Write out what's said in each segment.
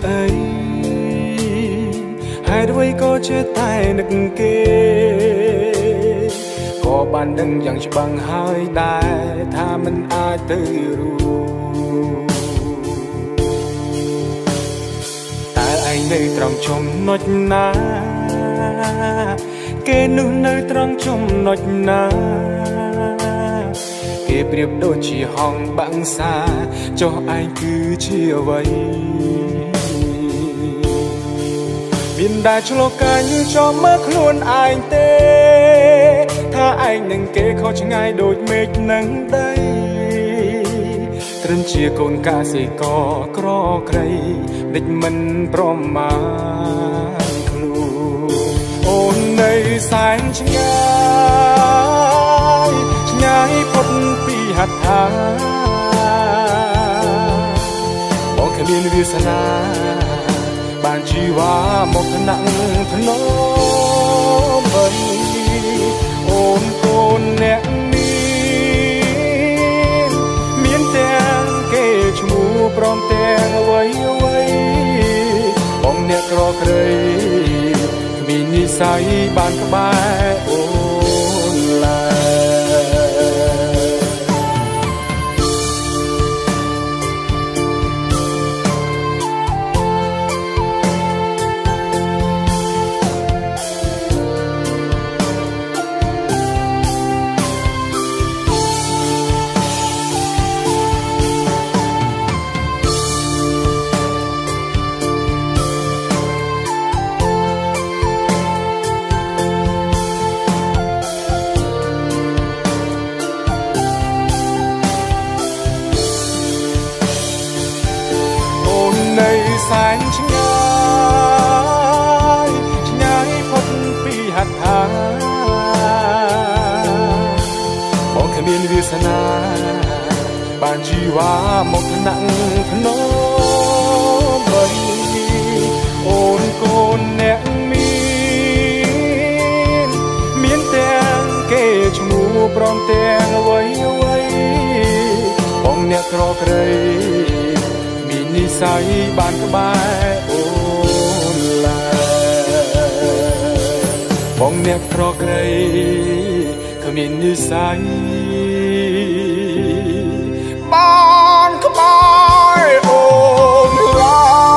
អីហេតុអ្វីក៏ចេះតែនឹកគេក៏បានដឹងយ៉ាងច្បាស់ហើយដែរថាមិនអាចទៅរួតែឯងនៅត្រង់ចំណុចណាគេនោះនៅត្រង់ចំណុចណាគេប្រៀបដូចជាហងបាំងសាចុះឯងគឺជាអ្វីមានដែលឆ្លងកាយចំមើលខ្លួនឯងទេថាឯងនឹងគេខុសឆ្ងាយដូចមេឃនឹងដីត្រឹមជាកូនកសិករក្រក្រៃដេចមិនប្រមាណខ្លួនអូននៅសែនឆ្ងាយឆ្ងាយផុតពីហត្ថាបងគ្មានវាសនាបានជីវ៉ាមកថ្នាក់ធ្នមបីអូនកូនអ្នកមានទាំងគេឈ្មោះព្រមទាំងអ្វីអ្វីបងអ្នកក្រក្រៃគ្មាននិស័យបានក្បែរអូនឡើយនៅសែនឆ្ងាយឆ្ងាយផុតពីហត្ថាបងគ្មានវាសនាបានជីវ៉ាមកថ្នាក់ធ្នមបីអូនកូនអ្នកមានទាំងគេឈ្មោះព្រមទាំងអ្វីអ្វីបងអ្នកក្រក្រៃនិស័យបានក្បែរអូនឡើយបងអ្នកក្រក្រៃគ្មាននិស័យបានក្បែរអូនឡើយ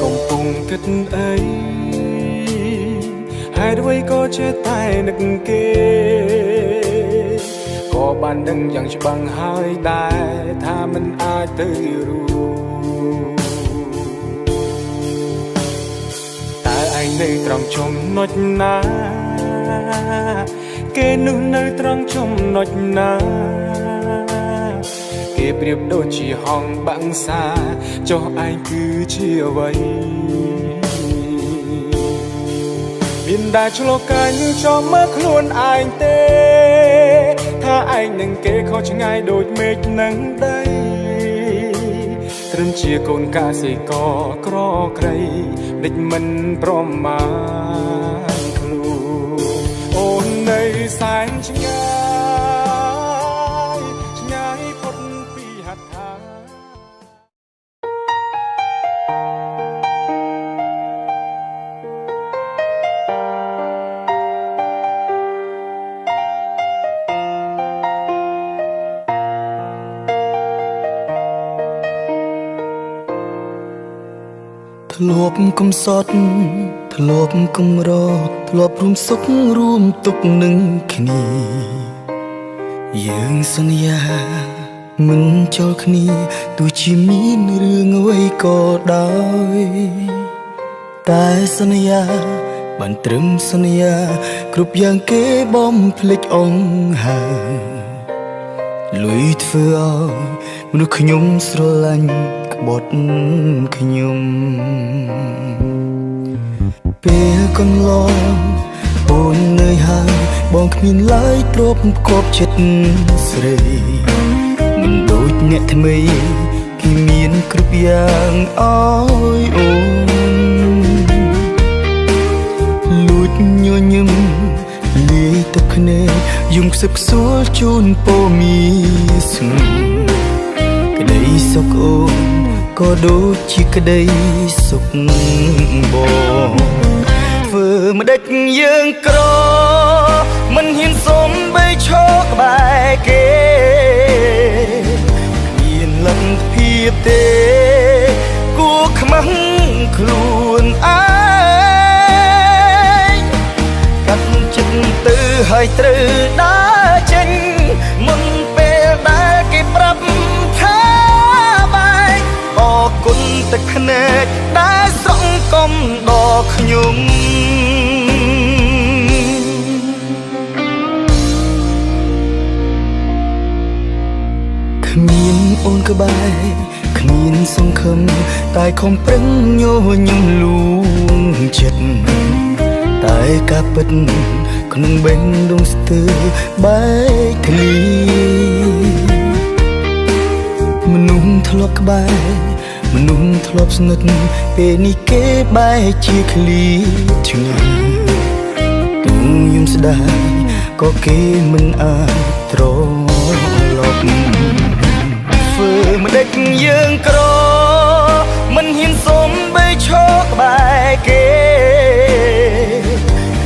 កំពុងគិតអីហេតុអ្វីក៏ចេះតែនឹកគេក៏បានដឹងយ៉ាងច្បាស់ហើយដែរថាមិនអាចទៅរួតែឯងនៅត្រង់ចំណុចណាគេនោះនៅត្រង់ចំណុចណាគេប្រៀបដូចជាហងបាំងសាចុះឯងគឺជាអ្វីមានដែលឆ្លងកាយចំមើលខ្លួនឯងទេថាឯងនឹងគេខុសឆ្ងាយដូចមេឃនឹងដីត្រឹមជាកូនកសិករក្រក្រៃដេចមិនប្រមាណខ្លួនអូននៅសែនឆ្ងាយឆ្ងាយផុតពីហត្ថា ធ្លាប់កំសត់ធ្លាប់កំរធ្លាប់រួមសុខរួមទុក្ខនឹងគ្នាយើងសន្យាមិនចូលគ្នាទោះជាមានរឿងអ្វីក៏ដោយតែសន្យាបានត្រឹមសន្យាគ្រប់យ៉ាងគេបំភ្លេចអង្ហើលុយធ្វើឲ្យមនុស្សខ្ញុំស្រឡាញ់ក្បត់ខ្ញុំពេលកន្លងអូននៅហើយបងគ្មានឡើយទ្រពគប់ចិត្តស្រីមិនដូចអ្នកថ្មីគេមានគ្រប់យ៉ាងអើយអូនលួចញញឹមលាយទឹកភ្នែកយំខ្សឹបខ្សួលជូនពមីស្ងួនក្តីសុខអូនក៏ដូចជាក្តីសុខបងធ្វើម្ដេចយើងក្រមិនហ៊ានសុំបីឈរក្បែរគេមានលទ្ធភាពទេគួរខ្មាស់ខ្លួនឯងកាត់ចិត្តទៅហើយត្រូវដើរចេញមុនពេលដែលគេប្រាប់ថាបែកអរគុណទឹកភ្នែកដែលស្រង់កុំដល់ខ្ញុំគ្មានអូនក្បែរគ្មានសង្ឃឹមតែខំប្រឹងញញឹមលួងចិត្តតែការពិតក្នុងបេះដូងស្ទើរបែកធ្លាយមនុស្សធ្លាប់ក្បែរមនុស្សធ្លាប់ស្និទ្ធពេលនេះគេបែកជាឃ្លីឆ្ងាយទូយំស្ដាយក៏គេមិនអាចត្រឡប់ធ្វើម្ដេចយើងក្រមិនហ៊ានសុំបីឈរក្បែរគេ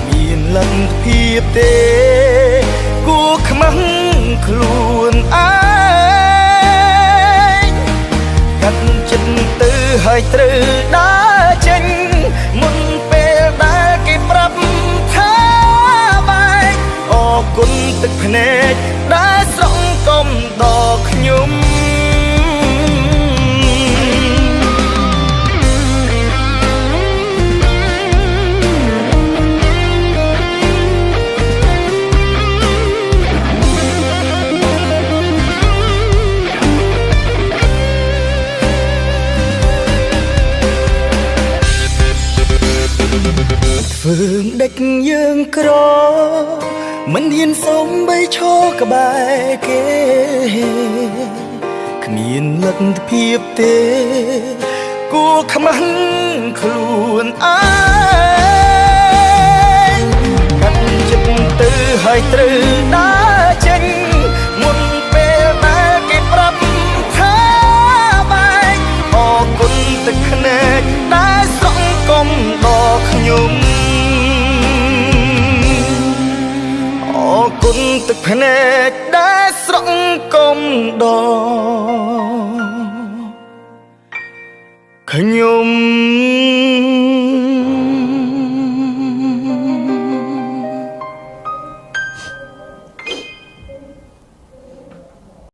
មានលទ្ធភាពទេគួរខ្មាស់ខ្លួនឯងកាត់ចិត្តទៅហើយត្រូវដើរចេញមុនពេលដែលគេប្រាប់ថាបែកអរគុណទឹកភ្នែកដែលស្រង់កុំដល់ខ្ញុំធ្វើម្ដេចយើងក្រមិនហ៊ានសុំបីឈរក្បែរគេគ្មានលទ្ធភាពទេគួរខ្មាស់ខ្លួនឯងកាត់ចិត្តទៅហើយត្រូវដើរចេញមុនពេលដែលគេប្រាប់ថាបែកអរគុណទឹកភ្នែកដែលស្រង់កុំដល់ខ្ញុំអរគុណទឹកភ្នែកដែលស្រង់កុំដល់